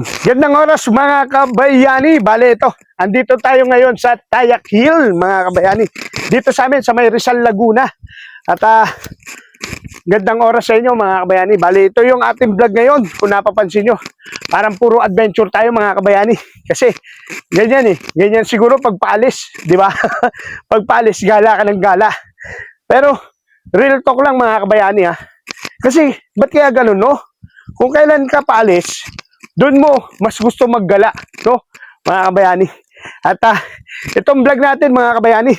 Gandang oras mga kabayani. Bale ito, andito tayo ngayon sa Tayak Hill mga kabayani. Dito sa amin sa may Rizal, Laguna. At gandang oras sa inyo mga kabayani. Bale ito yung ating vlog ngayon. Kung napapansin nyo, parang puro adventure tayo mga kabayani. Kasi ganyan ganyan siguro pagpaalis, di ba? Pagpaalis, gala ka ng gala. Pero real talk lang mga kabayani ha. Kasi ba't kaya ganun no? Kung kailan ka paalis, doon mo mas gusto maggala, no? Mga kabayani. At itong vlog natin mga kabayani,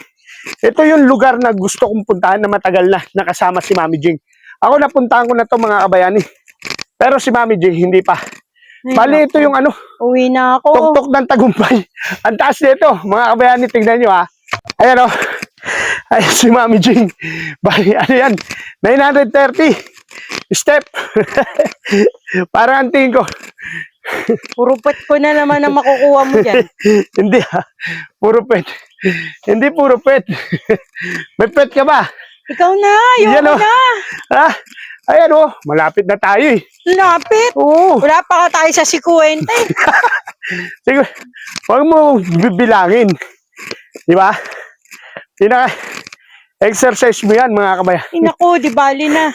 ito yung lugar na gusto kong puntahan na matagal na nakasama si Mami Jing. Ako napuntahan ko na to mga kabayani. Pero si Mami Jing hindi pa. Bali ito yung ano, uwi na ako. tuktok ng tagumpay. Ang taas nito mga kabayani, tingnan nyo ha. Ayan o. Ay, si Mami Jing. Bali, ano yan? 930 step. Parang ang tingin ko. Puro pet ko na naman ang makukuha mo dyan. Hindi ha. Puro pet. Hindi puro pet. May pet ka ba? Ikaw na, Yan, ayoko oh. na. Ha? Ayan o. Malapit na tayo eh. Lapit. Oo. Wala pa ka tayo sa 50. Sige. Huwag mo bibilangin. Di ba? Exercise mo yan mga kabayan. Inaku, di bali na.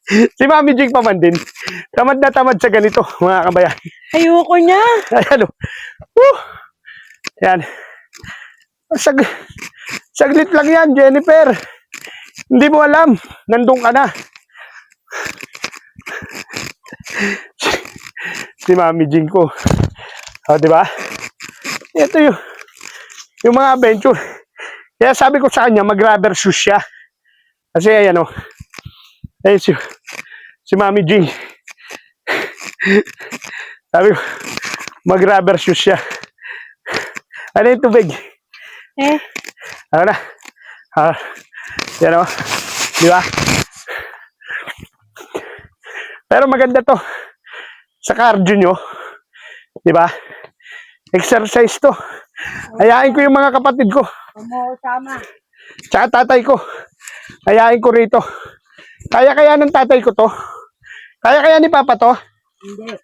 Si Mami Jing pa man din. Tamad na tamad sa ganito mga kabayan. Ayoko na. Ayan o. Yan. Saglit lang yan, Jennifer. Hindi mo alam. Nandun ka na. Si Mami Jing ko. O, diba? Ito yung mga adventure. Kaya sabi ko sa kanya, mag-rubber shoes siya. Kasi ayan o. Ayun si Mami Jing. Sabi ko, mag-rubber shoes siya. Ano yung tubig? Ano na? Yan o. Di ba? Pero maganda to. Sa cardio nyo. Di ba? Exercise to. Ayain ko yung mga kapatid ko. Tama. Tsaka tatay ko. Ayain ko rito. Kaya ng tatay ko to. Kaya ni Papa to. Hindi.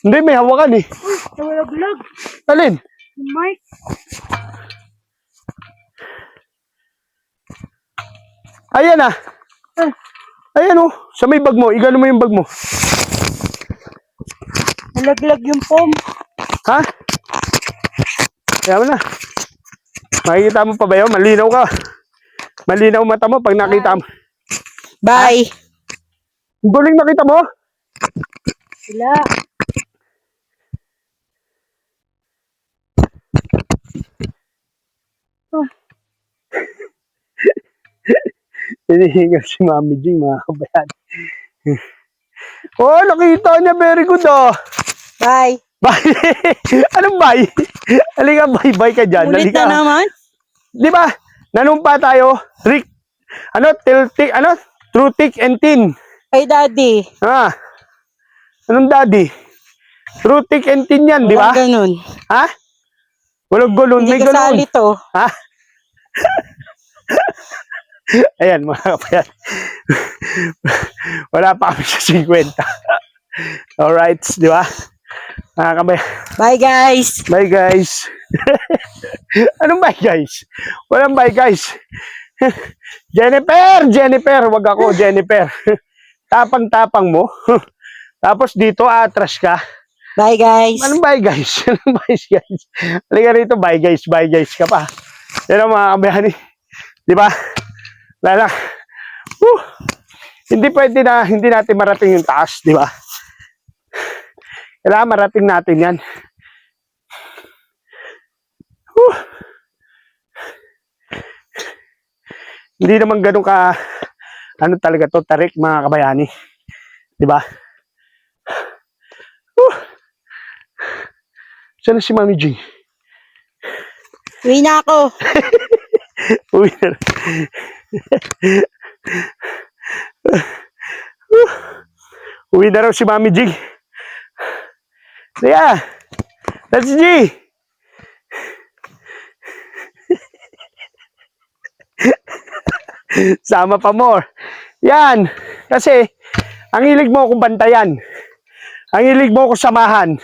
Hindi, may hawakan eh. Uy, nawalaglag. Alin? Mike. Ayan ah. Ayan oh. Sa may bag mo. Igano mo yung bag mo. Nalaglag yung pom. Ha? Kaya mo na. Makikita mo pa ba yun? Malinaw ka. Malinaw mata mo pag nakita mo. Bye. Guling nakita mo? Wala. Hinihingal si Mami Jing mga kabayan. Oh, nakita niya. Very good oh. Bye. Bye. Anong bye? Halika, bye-bye ka dyan. Ulit Halika. na naman. Di ba? Nanumpa tayo. Trick. True thick and thin. Ay, daddy. Anong daddy? True thick and thin yan, di ba? Walang ganun. Ha? Walang gulon. Hindi May kasali gulon. to. Ha? Ayan, mga kapayan. Wala pa kami sa 50. Alright, di ba? Mga kapayan. Bye, guys. Bye, guys. Anong bye, guys? Walang bye, guys. Jennifer, wag ako, Jennifer. Tapang-tapang mo. Tapos dito, atras ka. Bye, guys. Anong bye, guys? Anong bye, guys? Halika rito, bye, guys ka pa. Yan ang mga kabayani. Di ba? Lala. Hindi pwede na, hindi natin marating yung taas, di ba? Kailangan marating natin yan. Hindi naman ganun ka, ano talaga to, tarik mga kabayani. Di ba? Saan na si Mami Jing? Uwi na ako. Uwi na. Uwi na raw si Mami Jing. Kaya, that's G. Sama pa more. Yan. Kasi, ang hilig mo akong bantayan. Ang hilig mo akong samahan.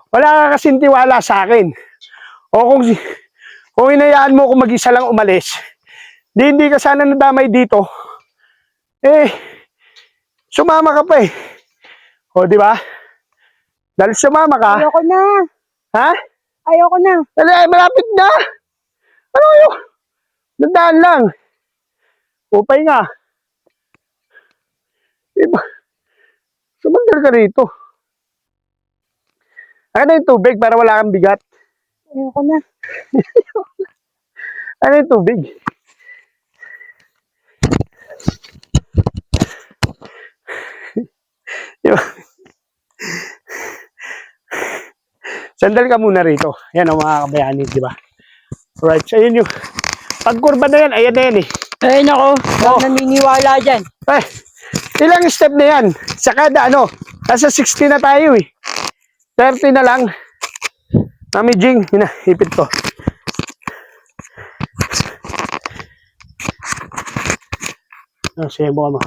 Wala ka kasing tiwala sa akin. O kung hinayaan mo kung mag-isa lang umalis, hindi ka sana nadamay dito. Eh, sumama ka pa eh. O, di ba? Dahil sumama ka, Ayoko na. ha? Ayoko na. Dali, malapit na. Ano yun? Nandaan lang. Upay nga. Diba? Sumandal ka rito. Ano yung tubig para wala kang bigat? Ayoko na. Ano yung tubig? Diba? Sandal ka muna rito. Yan ang mga kabayani, di ba? Right, so yun yung pagkurba na yan, ayan na yan eh. Ay, nako. Oh. Naniniwala dyan. Eh, ilang step na yan? Sa kada ano, nasa 60 na tayo eh. 30 na lang. Mami Jing, hipit ko. Sige, buka mo.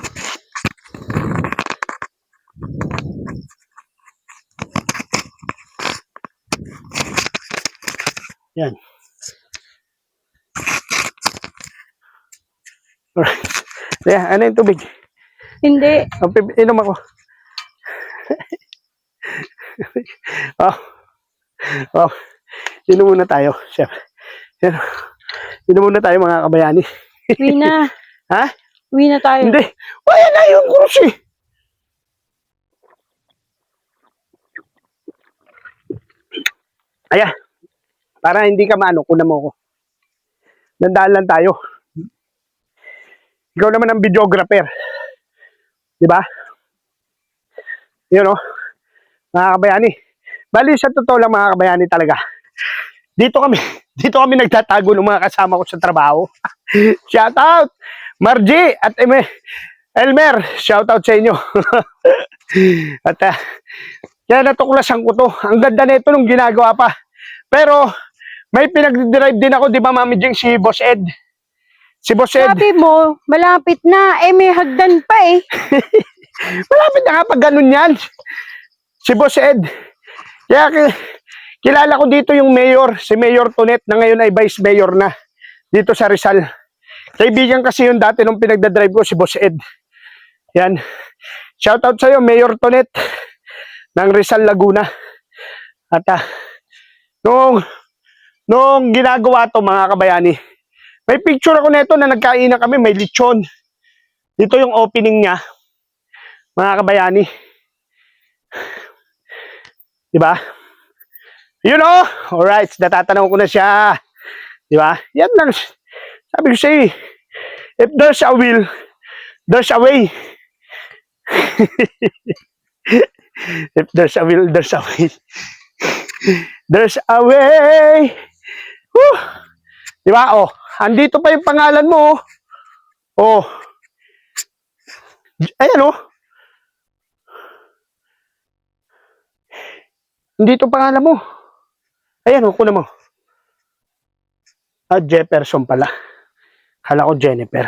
Yan. Alright. Yeah, ano yung tubig? Hindi. Inom ako. Oh. Oh. Inom muna tayo, chef. Inom muna tayo mga kabayani. Uwi na. Ha? Uwi na tayo. Hindi. Wala na yung kursi. Ayan. Para hindi ka maano, kuna mo ako. Dandaan lang tayo. Ikaw naman ang videographer. Di ba? Yun o. Mga kabayani. Bali sa totoo lang mga kabayani talaga. Dito kami nagtatago ng mga kasama ko sa trabaho. Shout out! Margie at Elmer, shout out sa inyo. At kaya natuklasan ko to. Ang ganda nito nung ginagawa pa. Pero may pinag-drive din ako, di ba Mami Jing, si Boss Ed. Si Boss Ed. Sabi mo, malapit na. Eh, may hagdan pa eh. Malapit na nga pag ganun yan. Si Boss Ed. Kaya kilala ko dito yung mayor, si Mayor Tonet na ngayon ay vice mayor na dito sa Rizal. Kaibigan kasi yun dati nung pinagdadrive ko, si Boss Ed. Yan. Shoutout sa'yo, Mayor Tonet ng Rizal, Laguna. At nung ginagawa to mga kabayani, may picture ako nito na nagkainan kami, may lechon. Dito yung opening niya, mga kabayani. Diba? You know? Alright, natatanaw ko na siya. Diba? Yan lang. Sabi ko sa'yo, if there's a will, there's a way. If there's a will, there's a way. There's a way. Whew. Diba? Oh, andito pa yung pangalan mo. Oh. Ayan oh. Andito pangalan mo. Ayan oh, kuna mo. Ah, Jefferson pala. Kala ko Jennifer.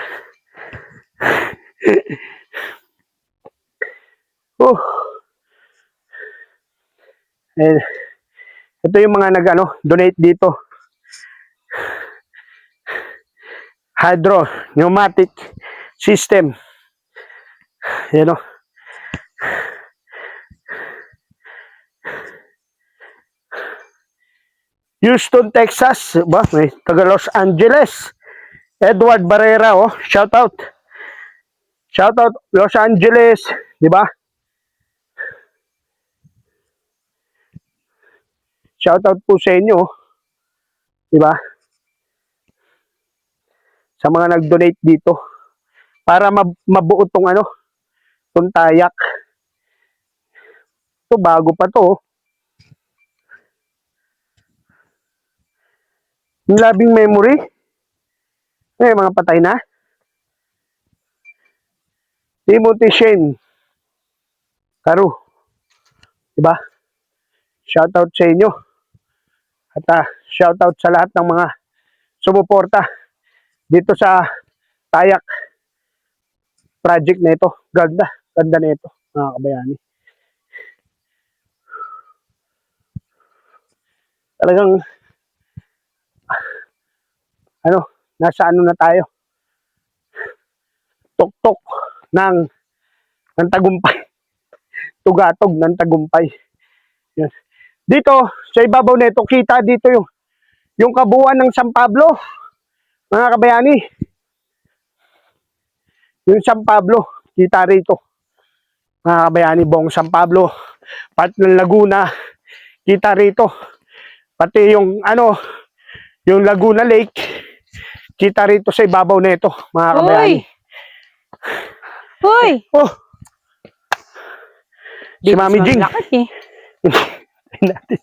Oh. Eh, ito yung mga donate dito. Hydro pneumatic system. Yan o. Houston, Texas. Ba? May taga Los Angeles. Edward Barrera, oh. Shout out. Shout out Los Angeles. Di ba? Shout out po sa inyo. Di ba? Sa mga nag-donate dito. Para mabuo tong tong tayak. Ito, bago pa to. Yung labing memory. Eh, mga patay na. Timothy Shane. Karu. Diba? Shoutout sa inyo. At shoutout sa lahat ng mga sumuporta dito sa Tayak project na ito. Ganda. Ganda na ito, mga kabayani. Talagang, nasa ano na tayo. Tuktok ng tagumpay. Tugatog ng tagumpay. Yan. Dito, sa ibabaw nito, kita dito yung kabuuan ng San Pablo. Mga kabayani. Yung San Pablo, kita rito. Mga kabayani, buong San Pablo. Part ng Laguna, kita rito. Pati yung yung Laguna Lake, kita rito sa ibabaw nito, mga kabayani. Hoy! Oh! Si Mami Jing. Laki, Natin.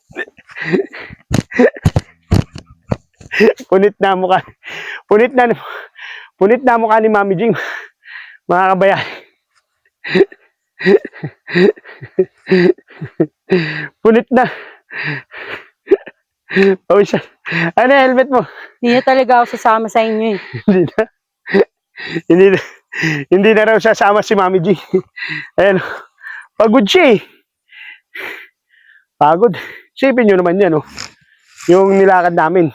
Punit na mukha. Punit na mukha ni Mami Jing. Mga kabayan. Punit na. Pawisan. Ano helmet mo? Hindi na talaga ako sasama sa inyo eh. Hindi na. Hindi na raw sasama si Mami G. Ayan. Pagod siya eh. Pagod. Sipin nyo naman yan, oh. Yung nilakad namin.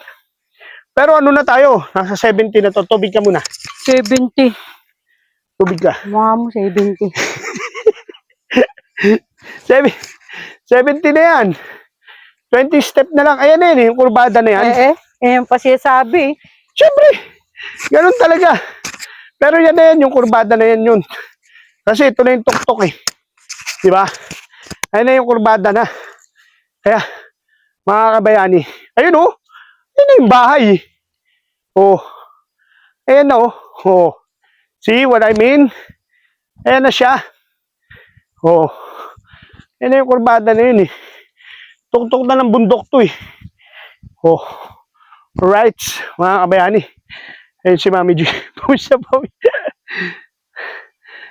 Pero ano na tayo? Nasa 70 na to. Tubig ka muna. 70. Tubig ka. Mukha mo 70. 70 na yan. 20 step na lang. Ayan na yan, yung kurbada na yan. Ayan pa siya sabi. Siyempre. Ganun talaga. Pero yan na yan, yung kurbada na yan yun. Kasi ito na yung tuktok eh. Diba? Ayan na yung kurbada na. Kaya, mga kabayani. Ayun oh. Ayan na yung bahay. Oh. Ayan na oh. Oh. See what I mean? Ayan na siya. Oh. Ayan na yung kurbada na yun eh. Tuktok na ng bundok to eh. Oh. Alright. Mga kabayani. Ayun si Mami G. Pawis na pawis.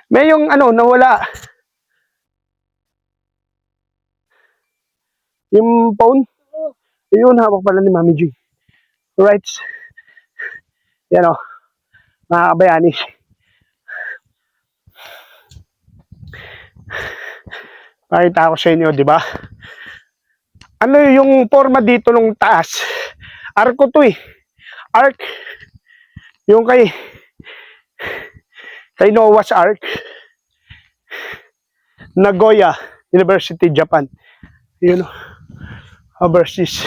May yung nawala. Yung phone. Ayun, hawak pala ni Mami G. Alright. Yan o. Mga kabayani. Pakita ko sa inyo, di ba? Ano yung forma dito nung taas? Arko to eh. Ark. Yung kay Noah's Ark. Nagoya University, Japan. Yun o. Overseas.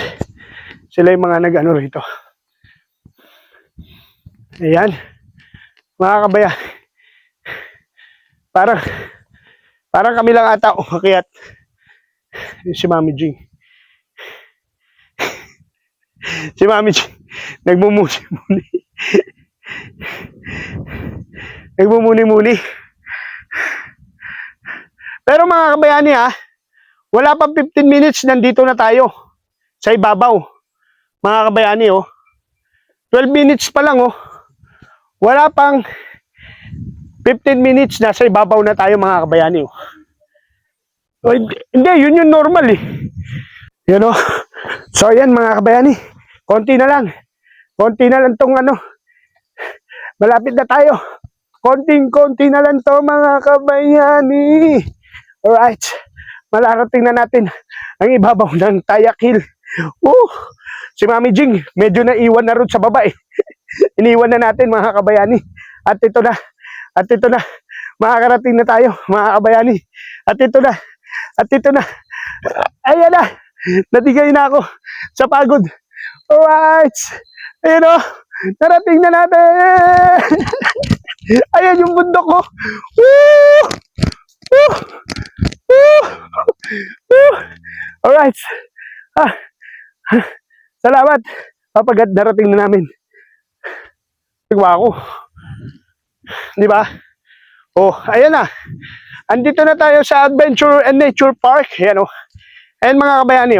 Sila yung mga nag-ano rito. Ayan. Mga kabayan. Parang kami lang ata umakyat. Si Mami G. Si Mami G. Nagmumuni-muni. Nagmumuni-muni. Pero mga kabayani wala pang 15 minutes, nandito na tayo. Sa ibabaw. Mga kabayani 12 minutes pa lang Wala pang 15 minutes, nasa ibabaw na tayo mga kabayani Hindi, yun yung normal eh. Yan So ayan mga kabayani. Konti na lang tong malapit na tayo. Konting-konti na lang to mga kabayani. Alright. Malarating na natin ang ibabaw ng Tayak Hill. Si Mami Jing, medyo naiwan na rin sa baba eh. Iniwan na natin mga kabayani. At ito na. Makakarating na tayo mga kabayani. At ito na. Ayan na. Natigay na ako sa pagod. Alright. Ayan narating na natin. Ayan yung bundok ko. Woo! Woo! Woo! Woo! Alright. Salamat. Kapag narating na namin. Nagwa ako. Di ba? Ayan na. Andito na tayo sa Adventure and Nature Park. Ayan Ayan mga kabayani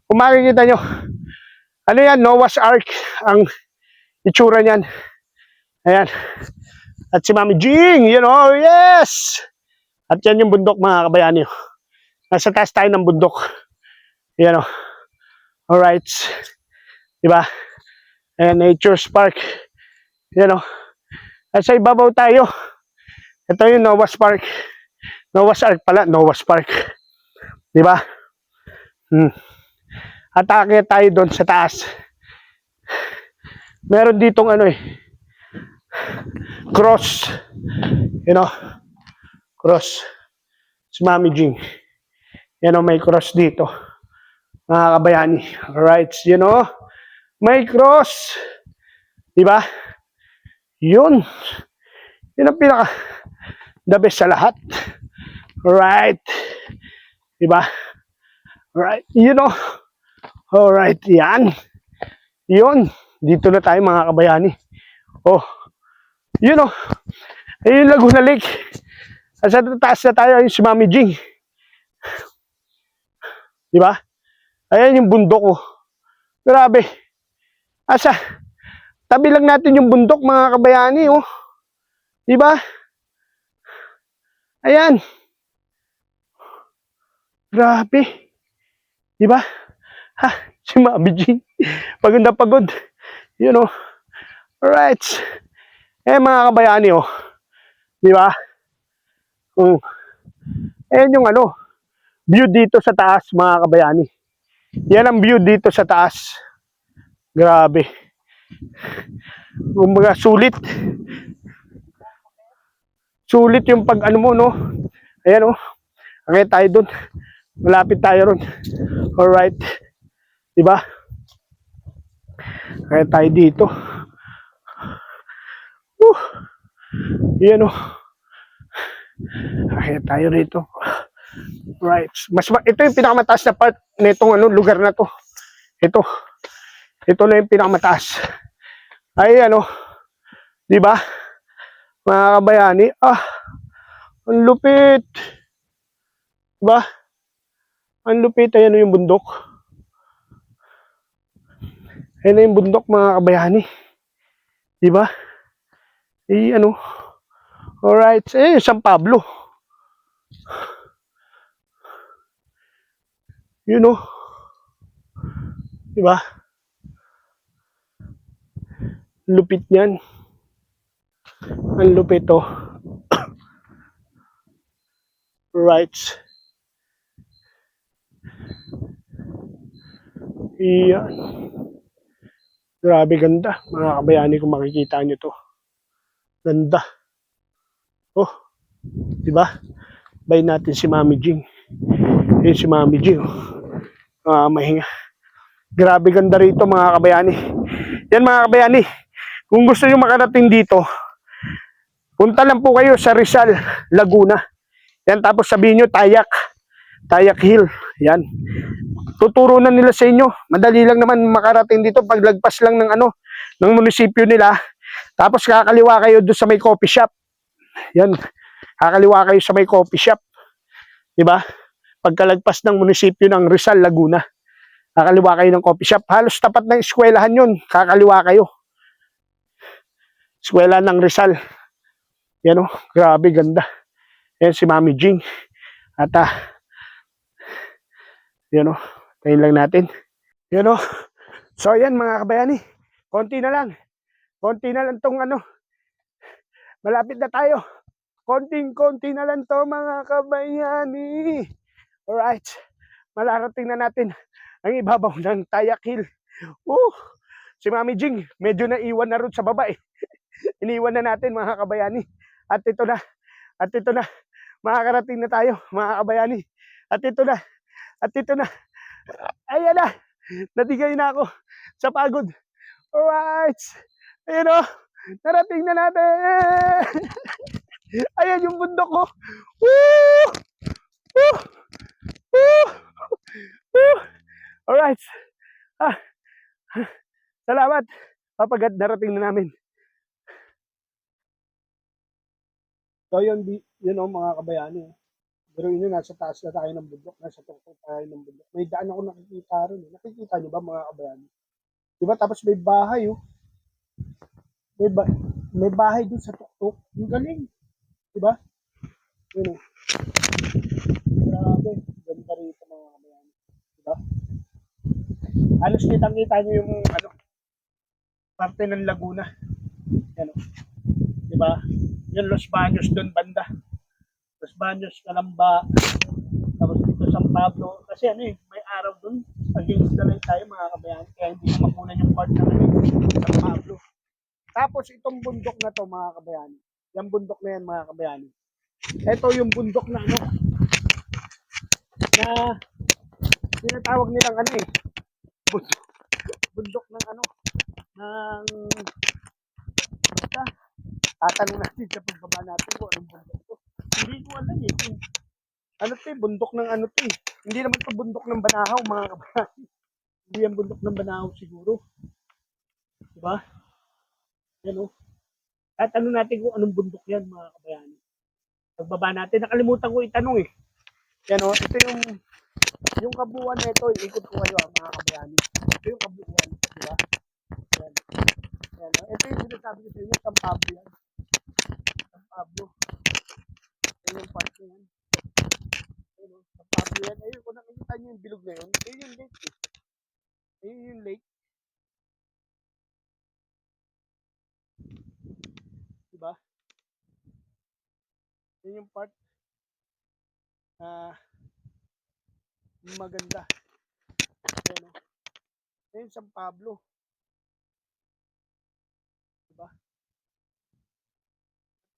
Kung makikita nyo. Ano yan? Noah's Ark. Ang itsura niyan. Ayan. At si Mami Jing. Yes! At yan yung bundok mga kabayani Nasa taas tayo ng bundok. Ayan Alright. Diba? Ayan, Nature's Park. Ayan At sa ibabaw tayo. Ito yung Noah's Park. Noah's Ark pala. Noah's Park. Diba? atake tayo doon sa taas. Meron ditong ano eh, cross. You know, cross. Si Mami Jing. Yan o, may cross dito. Mga kabayani. Alright, you know, may cross. Diba? Yun. Yun ang pinaka the best sa lahat. Alright. Diba? Alright, you know. Alright, yan. Yun. Dito na tayo mga kabayani. Oh. You know. Ayun, Laguna Lake. Asa taas na tayo, yung si Mami Jing. Diba? Ayan yung bundok ko. Grabe. Asa? Tabi lang natin yung bundok mga kabayani, oh. Diba? Ayan. Grabe. Diba? Ha, si Mami Jing. Pagod na pagod. You know. Alright. Eh mga kabayani, oh. Diba? Ayan yung ano, view dito sa taas mga kabayani. Yan ang view dito sa taas. Grabe. Mga sulit. Sulit yung pag ano mo, no? Ayan, oh. Okay tayo dun. Malapit tayo ron. Alright. Diba? Okay tayo dito. Yan, oh. Okay tayo rito. Right. Ito yung pinakamataas na part nitong ano, lugar na to. Ito. Ito na yung pinakamataas. Ay ano, 'di ba? Mga kabayani, ang lupit. 'Di ba? Ang lupit, ayan yung bundok. Ayan yung bundok mga kabayani. 'Di ba? Ano? Alright, San Pablo. You know. Diba? Lupit niyan. Ang lupit to. Right. Iyan. Grabe ganda. Mga kabayani kung makikita nyo to. Ganda. Oh. Diba? Bay natin si Mami Jing. Si Mami Jing. Mahinga. Grabe ganda rito mga kabayani. Yan mga kabayani. Kung gusto nyo makarating dito, punta lang po kayo sa Rizal, Laguna. Yan, tapos sabihin nyo Tayak Hill. Yan. Tuturo na nila sa inyo. Madali lang naman makarating dito. Paglagpas lang ng ano, ng munisipyo nila. Tapos kakaliwa kayo doon sa may coffee shop. Yan. Kakaliwa kayo sa may coffee shop. Diba? Pagkalagpas ng munisipyo ng Rizal, Laguna. Kakaliwa kayo ng coffee shop. Halos tapat ng eskwelahan yun. Kakaliwa kayo. Eskwela ng Rizal. Yan o. Grabe, ganda. Yan si Mami Jing. At yan o. Tayin lang natin. Yan o. So yan mga kabayani. Konti na lang. Konti na lang tong ano. Malapit na tayo. Konting-konti na lang to mga kabayani. Alright. Malarating na natin ang ibabaw ng Tayak Hill. Si Mami Jing, medyo naiwan na rin sa baba eh. Iniwan na natin mga kabayani. At ito na. Makakarating na tayo mga kabayani. At ito na. Ayan na. Natigay na ako sa pagod. Alright. Ayan o. Narating na natin. Ayan yung bundok ko. Woo! Woo! Woo! Woo! Alright. Salamat. Papagat narating na namin. So yun mga kabayani. Pero yun nasa taas na tayo ng bundok. Nasa tungkol tayo ng bundok. May daan ako nakikita rin. Nakikita nyo ba mga kabayani? Diba? Tapos may bahay oh. May bahay dun sa tuktok. Ang galing. Diba? Yun oh. Grabe. Ganda rito mga kabayani. Diba? Halos kitang-kita nyo yung ano, parte ng Laguna. Yan oh. Diba? Yung Los Baños doon banda. Los Baños, Calamba. Tapos dito San Pablo. Kasi ano eh, may araw doon. Ang against the light tayo mga kabayani. Kaya hindi na makunan yung part ng San Pablo. Tapos itong bundok na to mga kabayani. Yung bundok na yan mga kabayani. Ito yung bundok na ano, na tinatawag nilang ano eh. Bundok, bundok ng ano, ng basta. Tatanong natin sa pagbaba natin kung anong bundok to. Hindi ko alam eh. Ano to eh, bundok ng ano to eh. Hindi naman to bundok ng Banahaw mga kabayani. Hindi yan bundok ng Banahaw siguro. Diba? Yan o. At ano natin kung anong bundok yan mga kabayani. Pagbaba natin, nakalimutan ko itanong eh. Yan o, ito yung kabuuan nito, ikot ko kayo mga kabayani. Ito yung kabuuan, diba? Yan. Yan o. Ito yung sinasabi ko sa inyo, San Pablo yan. San Pablo. Yan yung part na yan. Yan o, San Pablo yan. Ayun, kung nakikita nyo yung bilog na yun, ayun yung lake eh. Ayun yung lake. Diba? Yan yung part na maganda. Ayan o. Ayan San Pablo. Diba?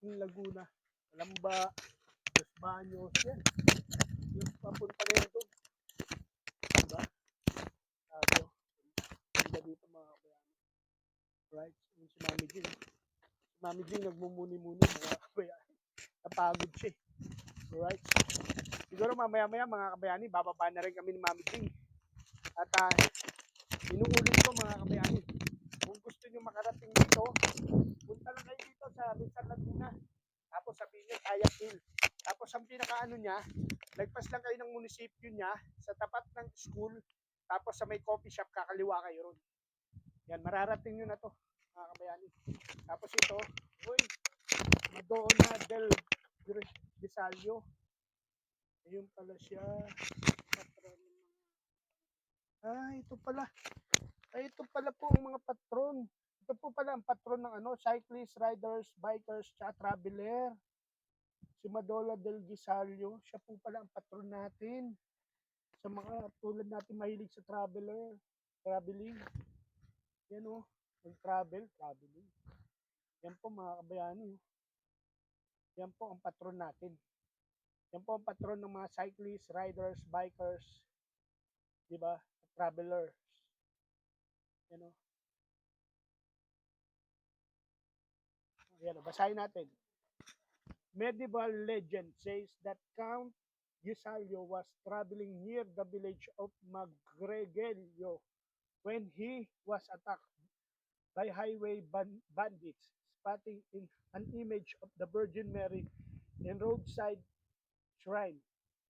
Yung Laguna. Kalamba. Los Baños. Yan. Yung papunta na yun doon. Diba? Sabi o. Ganda dito mga kabayani. Right? Yung si Mami Jing. Si Mami Jing nagmumuni-muni mga kabayani. Napagod siya. Alright? Siguro mamaya-maya mga kabayani, bababa na rin kami ni Mami Jing. At inuulit ko mga kabayani. Kung gusto nyo makarating dito, punta lang kayo dito sa Rizal Laguna. Tapos sabihin nyo, Tayak Hill. Tapos ang pinakaano niya, lagpas lang kayo ng munisipyo niya sa tapat ng school. Tapos sa may coffee shop, kakaliwa kayo ron. Yan, mararating nyo na to, mga kabayani. Tapos ito, uy, Madonna del Visalio. Ayun pala siya. Ito pala. Ito pala po ang mga patron. Ito po pala ang patron ng ano, cyclists, riders, bikers, traveler. Si Madonna del Visalio, siya po pala ang patron natin. Sa mga tulad natin mahilig sa traveling. Yan o, traveling. Yan po mga kabayani. Yan po ang patron natin. Yan po ang patron ng mga cyclists, riders, bikers, di ba? Travelers. Yan o. Yan o, basahin natin. Medieval legend says that Count Gisalio was traveling near the village of Magregelio when he was attacked by highway bandits, spotting in an image of the Virgin Mary in roadside shrine.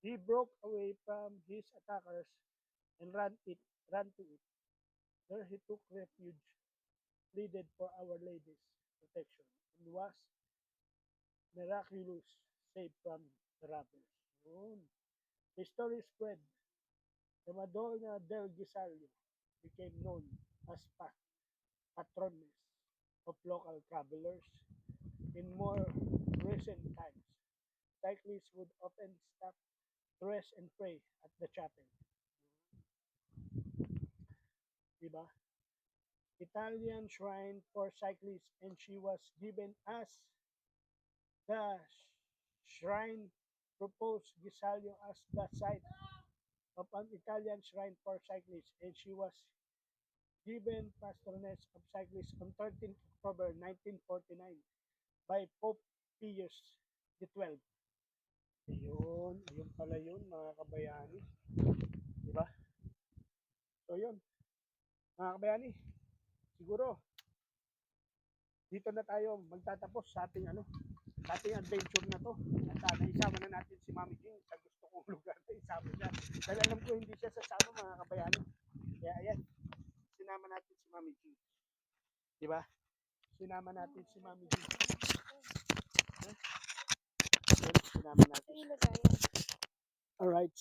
He broke away from his attackers and ran to it. There he took refuge, pleaded for Our Lady's protection, and was miraculous saved from the robbers. Yun. The story spread. The Madonna del Gisalio became known as patroness of local travelers. In more recent times, cyclists would often stop to rest and pray at the chapel. Diba? Italian shrine for cyclists, and she was given as the shrine proposed Gisalio as the site of an Italian shrine for cyclists, and she was given patroness of cyclists on 13 October 1949 by Pope Pius XII. Ayun pala yun mga kabayani. Diba? So yun, mga kabayani, siguro dito na tayo magtatapos sa ating adventure na to. At sana isama na natin si Mami Jing sa gusto kong lugar na isama niya. Dahil alam ko hindi siya sasama mga kabayani. Kaya ayan, sinama natin si Mami Jing. Diba? Sinama natin si Mami Jing. Sinama natin. Alright.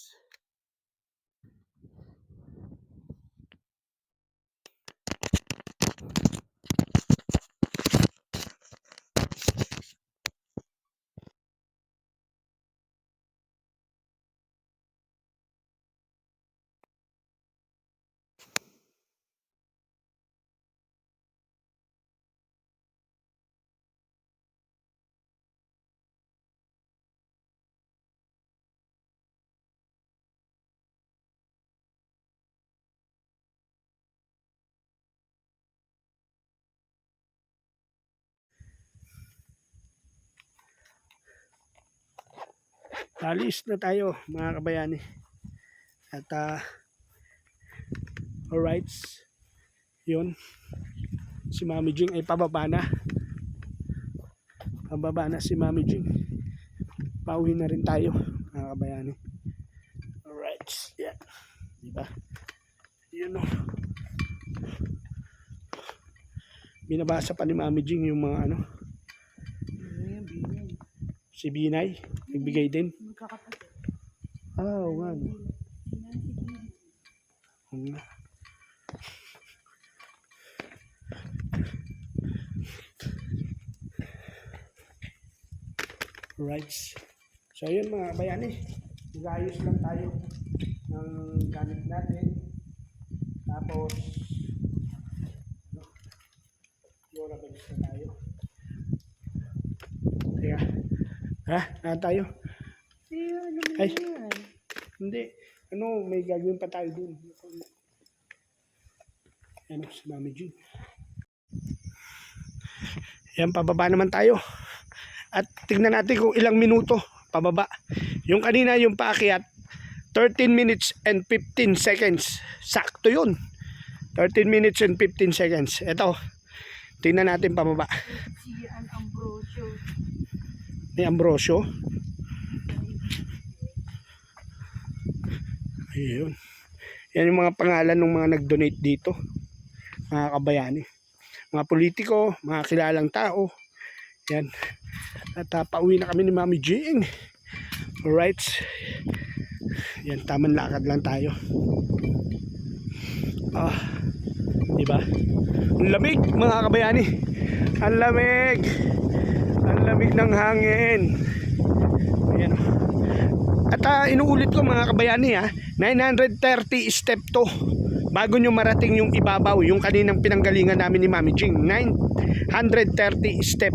Alis na tayo mga kabayani. At alright, yun. Si Mami Jing ay pababa na. Pababa na si Mami Jing. Pauwi na rin tayo mga kabayani. Alright, yan. Diba? Yun o. Binabasa pa ni Mami Jing yung mga ano. Si Binay, nagbigay din. Oo nga. Oo nga. Right. So yun mga bayani. Nag-ayos lang tayo ng gamit natin. Tapos ano, yura balis na tayo. Teka. Ha? Tayo? Ay. Hindi. Ano, may gagawin pa tayo dun. Ano, si Mami Jing. Yan, pababa naman tayo. At tignan natin kung ilang minuto pababa. Yung kanina, yung paakyat, 13 minutes and 15 seconds. Sakto yun. 13 minutes and 15 seconds. Ito, tingnan natin pababa. Si Ambrosio. Ni Ambrosio. Ayun. Yan yung mga pangalan ng mga nag-donate dito. Mga kabayani. Mga politiko, mga kilalang tao. Yan. At pauwi na kami ni Mami Jing. Alright. Yan, tamang lakad lang tayo. Diba? Ang lamig mga kabayani. Ang lamig. Ang lamig ng hangin. Ayan. At inuulit ko mga kabayani 930 step to bago nyo marating yung ibabaw, yung kaninang pinanggalingan namin ni Mami Jing. 930 step.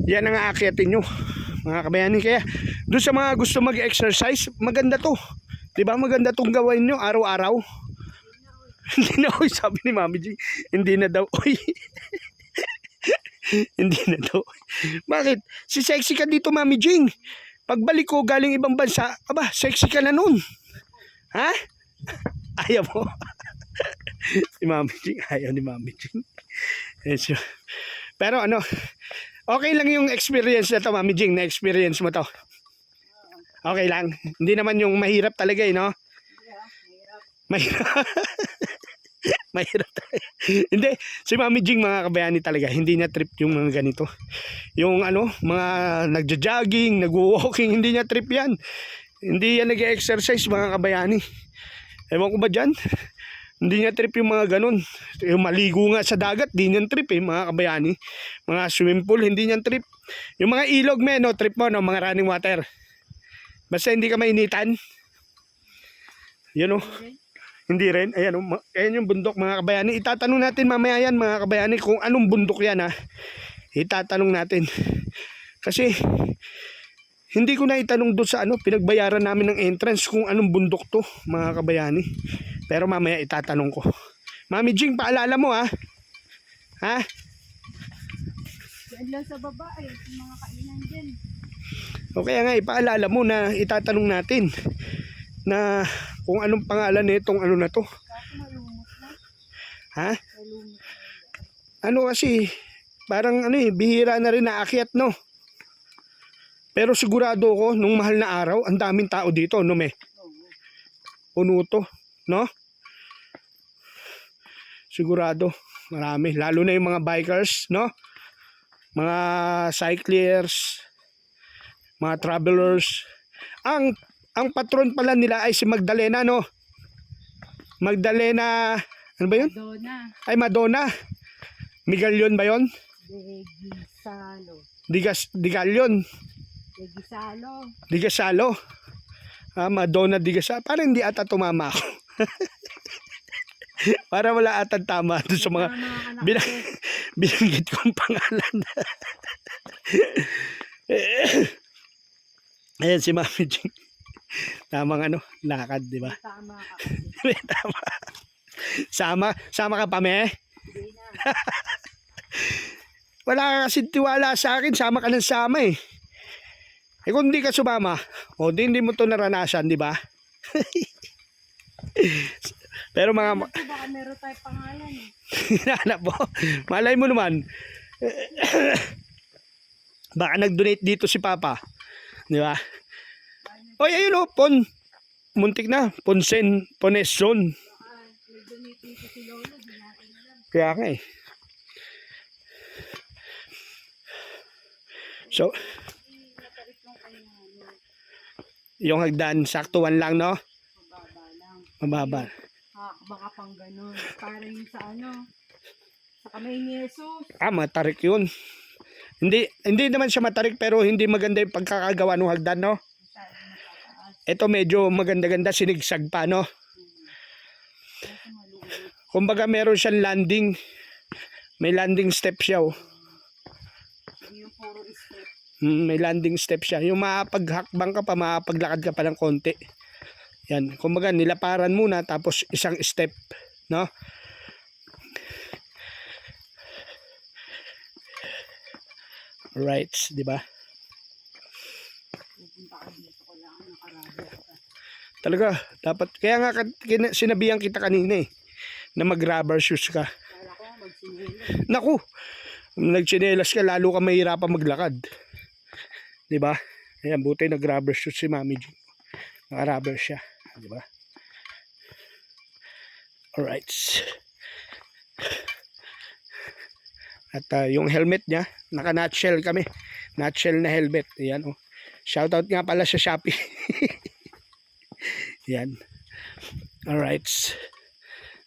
Yan ang aakyatin nyo mga kabayani. Kaya doon sa mga gusto mag-exercise, maganda to. Diba? Maganda tong gawin nyo araw-araw. Hindi na, sabi ni Mami Jing, hindi na daw. Hindi na daw. Bakit? Si sexy ka dito Mami Jing. Pagbalik ko galing ibang bansa, aba, sexy ka na nun. Ha? Ayaw mo. Si Mami Jing, ayaw ni Mami Jing. Pero ano, okay lang yung experience na to Mami Jing, na-experience mo to. Okay lang. Hindi naman yung mahirap talaga no? Mahirap. Mahirap talaga. Hindi, si Mami Jing mga kabayani talaga, hindi niya trip yung mga ganito. Yung ano, mga nagja-jogging, nag-walking, hindi niya trip yan. Hindi yan nag-exercise mga kabayani. Ewan ko ba dyan? Hindi niya trip yung mga ganun. Yung maligo nga sa dagat, hindi niya trip mga kabayani. Mga swimming pool, hindi niya trip. Yung mga ilog no, trip mo, no, mga running water. Basta hindi ka mainitan. Yun o. Hindi rin. Ayan, ayan yung bundok mga kabayani. Itatanong natin mamaya yan mga kabayani kung anong bundok yan Itatanong natin. Kasi hindi ko na itanong doon sa pinagbayaran namin ng entrance kung anong bundok to mga kabayani. Pero mamaya itatanong ko. Mami Jing, paalala mo Ha? Diyan lang sa baba yung mga kainan dyan. Okay nga, ipaalala mo na itatanong natin na kung anong pangalan nitong na to. Ha? Ano kasi, parang bihira na rin naakyat no. Pero sigurado ko, nung mahal na araw, ang daming tao dito, no me? Puno to, no? Sigurado, marami. Lalo na yung mga bikers, no? Mga cyclists, mga travelers. Ang patron pala nila ay si Magdalena, no? Magdalena, ano ba yun? Madonna. Ay, Madonna. Migalion ba yun? Digasalo. Digalion. Digasalo. Digasalo. Madonna Digasalo. Parang hindi ata tumama ako. Para wala ata tama doon sa mga binanggit kong pangalan. Ayan si Mami Jing. Tamang lakad, di ba? Tama ka. Tama. Sama ka pa, me? Hindi na. Wala ka kasi tiwala sa akin, sama ka ng sama Eh kung hindi ka sumama, o hindi mo to naranasan, di ba? Pero mga Baka meron tayo pangalan eh. hinanap mo, malay mo naman, baka nag-donate dito si Papa, di ba? Oy, ayun o, muntik na, Poneson. Nag-donate dito si Lolo, di natin alam. Kaya nga eh. So, Natarik lang kayo ng yung hagdan, saktuan lang, no? mababa lang. Mababa. Baka pang ganun. Para yung sa sa kamay ni Jesus. Matarik yun. Hindi naman siya matarik, pero hindi maganda yung pagkakagawa ng hagdan, no? Masyado matataas. Ito medyo maganda-ganda, sinigsag pa, no? Kasi maluwag. Kumbaga meron siyang landing. May landing step siya, oh. Hindi yung puro step. May landing step siya. Yung mapaghakbang ka pa, mapaglakad ka pa ng konti. Yan. Kumbaga nilaparan muna, tapos isang step, no? Right, di ba? Pupunta ka dito ko lang. Nakarabya ka. Talaga, dapat. Kaya nga sinabihan kita kanina eh, na mag-rubber shoes ka. Kala ko magsinila. Naku, nagtsinelas ka, lalo ka mahirapan maglakad. Di ba? Ayan, buti nag-rubber shoes si Mami G. Naka-rubber siya. Di ba? Alright. At yung helmet niya, naka-nutshell kami. Nutshell na helmet. Ayan, oh. Shoutout nga pala sa Shopee. Yan. Alright.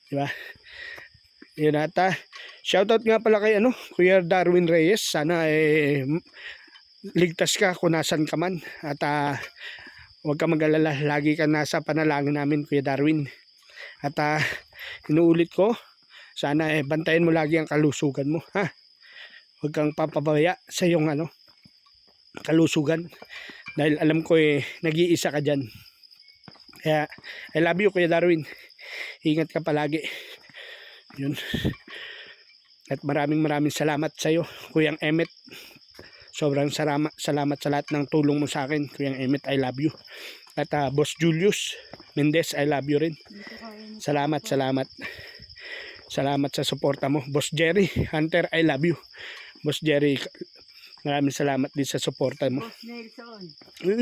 Diba? Yun ata. Shoutout nga pala kay Kuya Darwin Reyes. Sana ligtas ka kung nasan ka man. At huwag ka mag-alala. Lagi ka nasa panalangin namin, Kuya Darwin. At inuulit ko, sana bantayan mo lagi ang kalusugan mo. Ha? Huwag kang papabaya sa iyong kalusugan. Dahil alam ko nag-iisa ka dyan. Kaya, I love you, Kuya Darwin. Ingat ka palagi. Yun. At maraming salamat sa iyo, Kuyang Emmet. Sobrang salamat sa lahat ng tulong mo sa akin, Kuyang Emmet. I love you. At Boss Julius Mendez, I love you rin. Salamat. Salamat sa suporta mo. Boss Jerry Hunter, I love you. Boss Jerry, maraming salamat din sa suporta mo. Boss Nelson.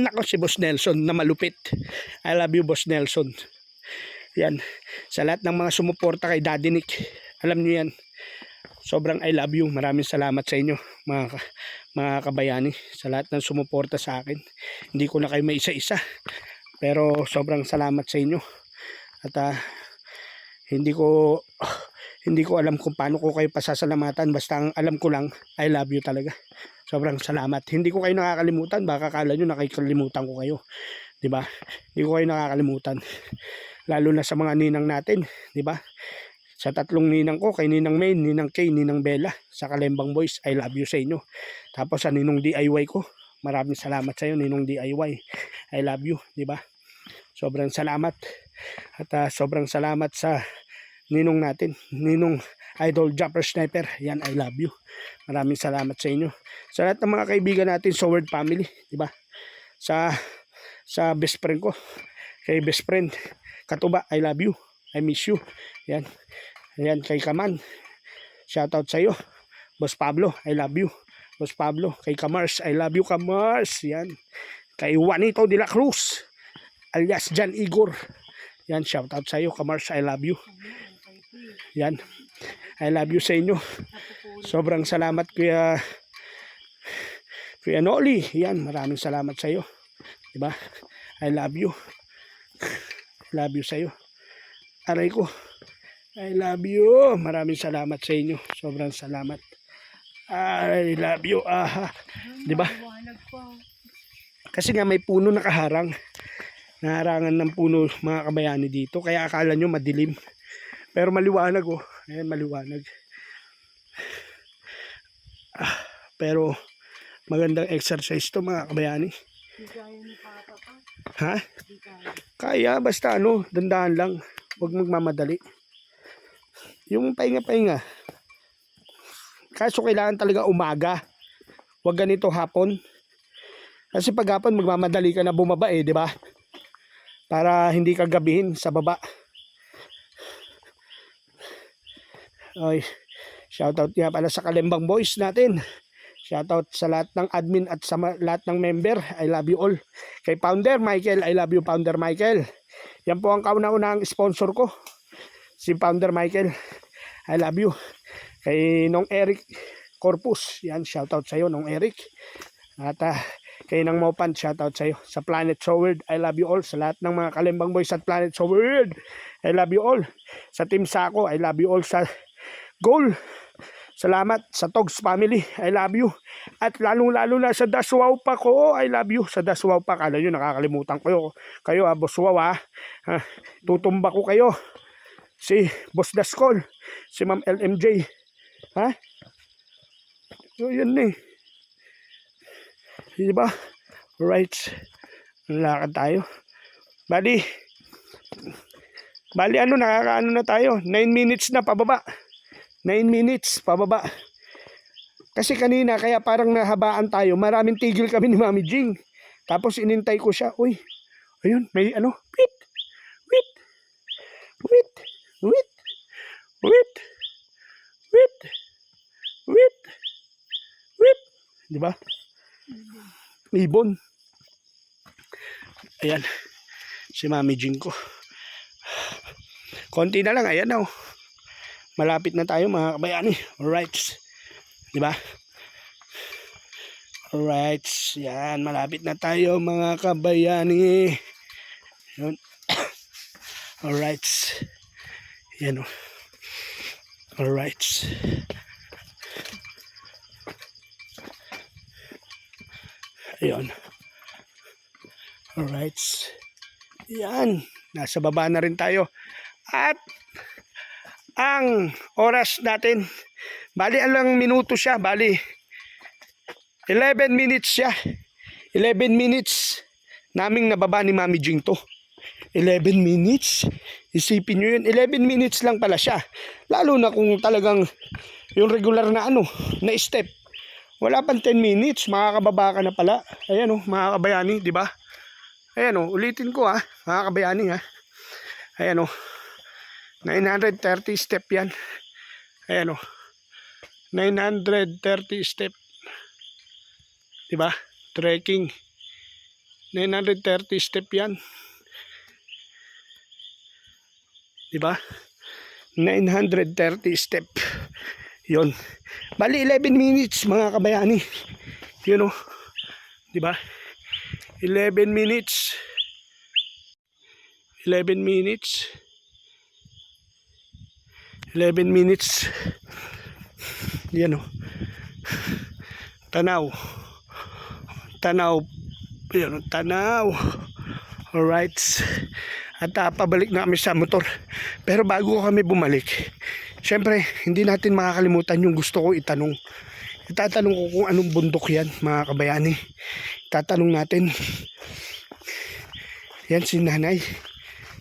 Nako, si Boss Nelson na malupit. I love you, Boss Nelson. Yan. Sa lahat ng mga sumuporta kay Daddy Nick, alam niyo yan. Sobrang I love you. Maraming salamat sa inyo, mga kabayani. Sa lahat ng sumuporta sa akin. Hindi ko na kayo may isa-isa. Pero sobrang salamat sa inyo. At hindi ko alam kung paano ko kayo pasasalamatan. Basta ang alam ko lang, I love you talaga. Sobrang salamat. Hindi ko kayo nakakalimutan. Baka akala nyo nakikalimutan ko kayo. Diba? Hindi ko kayo nakakalimutan. Lalo na sa mga ninang natin. Diba? Sa tatlong ninang ko, kay Ninang May, Ninang Kay, Ninang Bella, sa Kalembang Boys, I love you sa inyo. Tapos sa Ninong DIY ko, maraming salamat sa iyo, Ninong DIY. I love you. Diba? Sobrang salamat. At sobrang salamat sa ninong natin, Ninong Idol Jumper Sniper. Yan, I love you. Maraming salamat sa inyo. Sa lahat ng mga kaibigan natin sa Word Family, di ba? Sa best friend ko, kay best friend Katuba, I love you. I miss you. Yan. Yan, kay Kaman. Shoutout sa iyo. Boss Pablo, I love you. Boss Pablo, kay Kamars, I love you, Kamars. Yan. Kay Juanito de la Cruz, alias Jan Igor. Yan, shoutout sa iyo, Kamars, I love you. Yan. I love you sa inyo. Sobrang salamat, Kuya Noli. Yan, maraming salamat sa iyo. Diba? I love you. I love you sa iyo. Aray ko. I love you. Maraming salamat sa inyo. Sobrang salamat. I love you. Diba? Kasi nga may puno nakaharang. Naharangan ng puno, mga kabayani dito. Kaya akala nyo madilim. Pero maliwanag, oh. Ayan, maliwanag. Pero magandang exercise to, mga kabayani. Di kaya ni Papa pa. Ha? Di kaya. Kaya, basta dandahan lang. Huwag magmamadali. Yung pahinga-pahinga. Kaso kailangan talaga umaga. Huwag ganito hapon. Kasi pag hapon magmamadali ka na bumaba di ba? Para hindi ka gabihin sa baba. Ay, shoutout nga pala sa Kalembang Boys natin. Shoutout sa lahat ng admin at sa lahat ng member. I love you all. Kay Founder Michael, I love you Founder Michael. Yan po ang kauna-unahang sponsor ko. Si Founder Michael, I love you. Kay Nong Eric Corpus, yan, shoutout sa iyo Nong Eric. At kay Nang Mopan, shoutout sa iyo. Sa Planet Soward, I love you all. Sa lahat ng mga Kalembang Boys at Planet Soward, I love you all. Sa Team Sako, I love you all. Sa Goal, salamat. Sa Togs Family, I love you. At lalo na sa Daswaw pa ko, I love you. Sa Daswaw pa, kala nyo nakakalimutan ko kayo Boss Wow tutumba ko kayo. Si Boss Daskol, si Ma'am LMJ. So yun diba? Right. Lakad tayo. Bali nakakaano na tayo. 9 minutes na pababa. 9 minutes pababa. Kasi kanina kaya parang nahabaan tayo. Maraming tigil kami ni Mami Jing. Tapos inintay ko siya. Uy, ayun, may wait. Diba? Ibon. Ayan. Si Mami Jing ko. Konti na lang. Ayan na. Malapit na tayo mga kabayani. Alright. Diba? Alright. Yan. Malapit na tayo mga kabayani. Yun. Alright. Yan o. Alright. Ayun. Alright. Yan. Nasa baba na rin tayo. At ang oras natin, bali alang minuto siya, bali 11 minutes siya. 11 minutes naming nababa ni Mami Jing to. 11 minutes. Isipin nyo yun, 11 minutes lang pala siya. Lalo na kung talagang yung regular na na step. Wala pang 10 minutes, makakababa ka na pala. Ayan mga kabayani, di ba? Ayan ulitin ko mga kabayani Ayan 930 step yan. Ayan 930 step. Di ba? Trekking. 930 step yan. Di ba? 930 step. Yon. Bali 11 minutes mga kabayani. Yun Di ba? 11 minutes. 11 minutes. 11 minutes. Yan Tanaw. Yan tanaw. Alright. At pabalik na kami sa motor. Pero bago kami bumalik, syempre hindi natin makakalimutan yung gusto ko itanong. Itatanong ko kung anong bundok yan mga kabayani. Itatanong natin. Yan si nanay.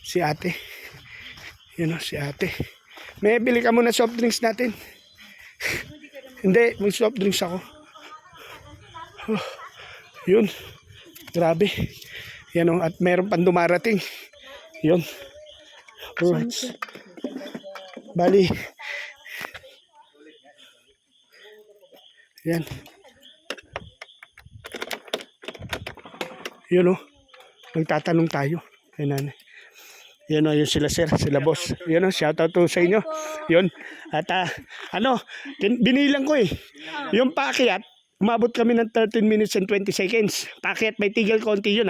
Si ate. Yan si ate. May bili ka muna soft drinks natin. Hindi, may soft drinks ako. Yun. Grabe. Yan at meron pang dumarating. Yun. Alright. Bali. Yan. Yun magtatanong tayo kay nanay. Yan yun sila sir, sila boss. Yan shout out to sa inyo. Yun. At binilang ko yung paakyat, umabot kami ng 13 minutes and 20 seconds. Paakyat may tigil konti yun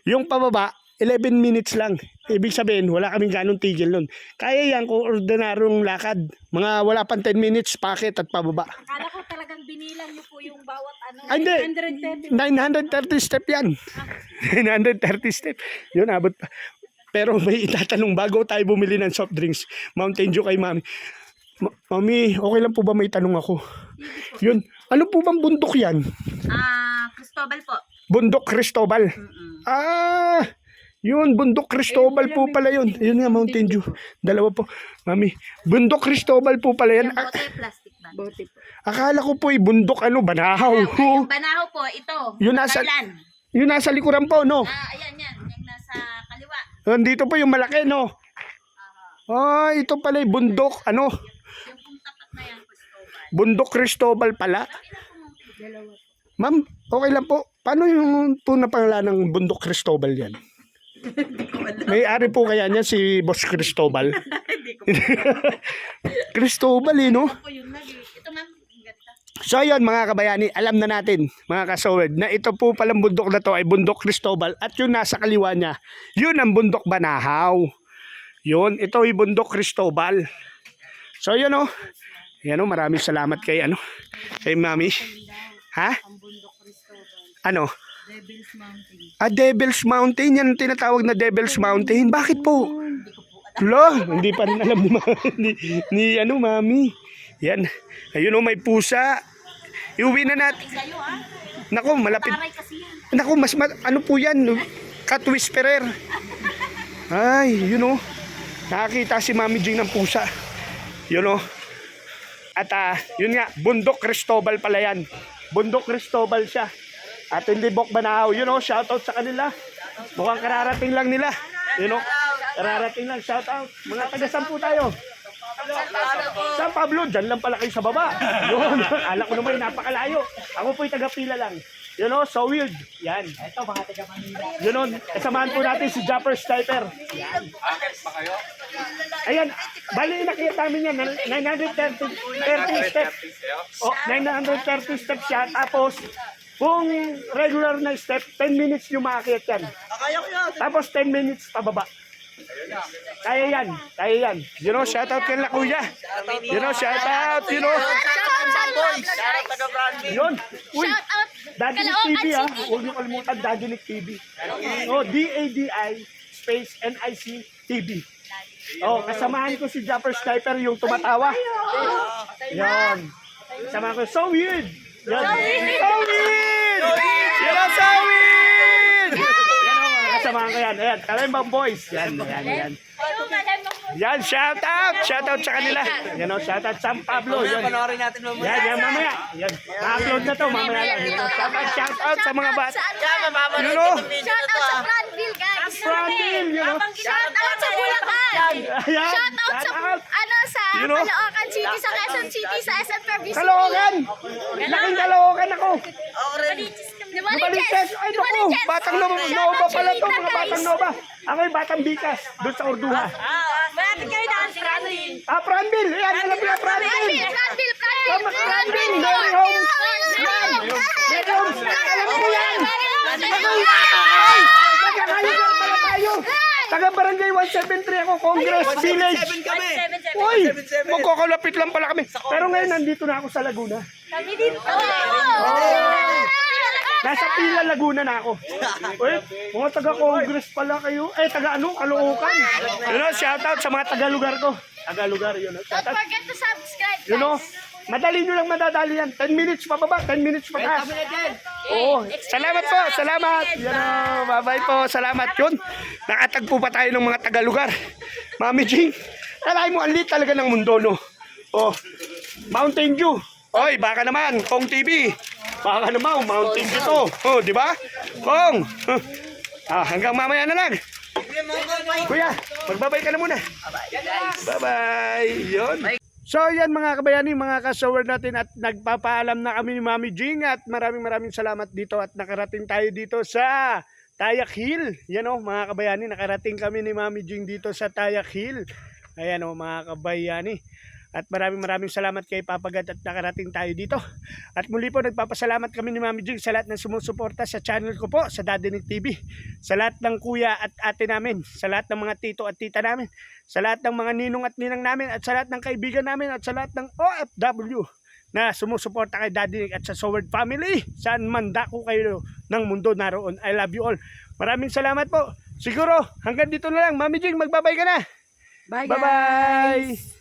Yung pababa, 11 minutes lang. Ibig sabihin, wala kaming ganong tigil nun. Kaya yan kung ordinarong lakad. Mga wala pang 10 minutes, paakyat at pababa. Akala ko talagang binilang niyo po yung bawat Ay, hindi. 930 step yan. 930 step. Yun, abot pa. Pero may itatanong bago tayo bumili ng soft drinks. Mountain Dew kay Mami. Mami, okay lang po ba may tanong ako? Yun. Ano po bang bundok yan? Cristobal po. Bundok Cristobal. Yun, Bundok Cristobal po pala yun. Yun nga, Mountain Dew. Dalawa po. Mami, Bundok Cristobal po pala yan. Bote, plastic bag. Bote po. Akala ko po bundok Banahaw. Yung Banahaw po, ito. Yun nasa... Thailand. Yung nasa likuran po, no? Ayan yan. Yung nasa kaliwa. Nandito po yung malaki, no? Ah, ito pala yung bundok, ano? Yung kung tapat na yan, Cristobal. Bundok Cristobal pala. Ma'am, okay lang po. Paano yung po na pangalan ng bundok Cristobal yan? May-ari po kaya niya si Boss Cristobal? Cristobal eh, no? Ako yun lagi. Ito ma'am, ang ganda. So yun mga kabayani, alam na natin mga kasowed na ito po palang bundok na to ay bundok Cristobal at yung nasa kaliwa niya, yun ang bundok Banahaw. Yun, ito ay bundok Cristobal. So yun o. Yan o, maraming salamat kay kay Mami. Ha? Ang bundok Cristobal. Ano? Devil's Mountain. Devil's Mountain. Yan ang tinatawag na Devil's Mountain. Bakit po? Hindi ko po alam. Hindi pa rin alam ni Mami. Yan. Ayun o, may pusa. Iuwi na natin. Sa'yo ha. Naku, malapit. Taray kasi yan. Naku, ano po yan? Cat whisperer. Ay, yun o. Nakakita si Mami Jing ng pusa. Yun o. At yun nga, bundok Cristobal pala yan. Bundok Cristobal siya. At hindi Bok Banahaw. Yun o, shoutout sa kanila. Mukhang kararating lang nila. Yun o, kararating lang. Shoutout. Mga taga-san po tayo. San Pablo, dyan lang pala kayo sa baba. Yun, ala ko naman napakalayo. Ako po'y taga-pila lang. You know, so weird. Yan. Ito, mga taga-Manila. Yun o, kasamahan po natin si Japper Sniper. Yan. Ayan, bali nakita namin yan, 930 steps. Oh, 930 steps yan. Tapos, kung regular na step, 10 minutes yung makakit yan. Tapos 10 minutes pababa. Kaya yan. You know, shout out kay La Kuya. You know, shout out, you know. Yun. Uy, Dadinik TV ha. Huwag niyo kalimutan, Dadinik TV. Oh, D-A-D-I space N-I-C TV. Oh, kasamahan ko si Japper Sniper yung tumatawa. Yan. Kasamahan ko. So weird. Yan. So weird. Yan, so weird. Yan o, kasamahan ko yan. Ayan, Kalimbang Boys. Yan. Yan, shout out sa kanila. Yan o, shout out San Pablo. Yan, yan, mamaya. Yan, ma-upload na to, mamaya lang. Shout out sa mga bata. Yun o. Shout out sa Planville guys. Franville, you know. Shout out sa Bulacan. Ayan, Shout out sa You know? Caloocan City, sa Quezon City, sa SM Fairview City. Caloocan! Laking Caloocan ako! Lumaliches. Ay, naku! Batang Nova pala to, mga Batang Nova. Ako yung Batang Bikas, doon sa Orduha. Malapit kayo daan, Franville. Franville! Ayan, alam mo yan, Franville! Franville! Mary Homes! Yan! Mary Homes! Alam mo yan! Ay! Magkakalimutan pala tayo! Taga Barangay 173 ako, Congress Village. Uy! Magkakalapit lang pala kami. Pero ngayon, nandito na ako sa Laguna. Kami dito. Nasa Pila, Laguna na ako. Uy, mga taga-Congress pala kayo. Caloocan. You know, shoutout sa mga taga-lugar ko. Taga-lugar, you know. Don't forget to subscribe, guys. You know, madali nyo lang madadali yan. 10 minutes pababa, 10 minutes pataas. Oo. Salamat po, salamat. You know, bye-bye po, salamat. Yun, nakatagpo pa tayo ng mga taga-lugar. Mami Jing, kalahin mo, ang lit talaga ng mundo, no? Oh, Mountain Dew. Oy, baka naman, Kong TV. Baka naman, Mountain Dew to. Oh, di ba? Kong. Hanggang mamaya na lang. Kuya, magbabay ka na muna. Bye-bye. Yun. So yan mga kabayani, mga kasower natin at nagpapaalam na kami ni Mami Jing at maraming salamat dito at nakarating tayo dito sa Tayak Hill. Yan o mga kabayani, nakarating kami ni Mami Jing dito sa Tayak Hill. Ayan o mga kabayani. At maraming salamat kay Papa God at nakarating tayo dito. At muli po nagpapasalamat kami ni Mami Jing sa lahat ng sumusuporta sa channel ko po, sa Dadinik TV. Sa lahat ng kuya at ate namin, sa lahat ng mga tito at tita namin, sa lahat ng mga ninong at ninang namin, at sa lahat ng kaibigan namin, at sa lahat ng OFW na sumusuporta kay Dadinik at sa Soward family. Saan man dako kayo ng mundo naroon. I love you all. Maraming salamat po. Siguro hanggang dito na lang. Mami Jing, magbabay ka na. Bye, guys. Bye-bye.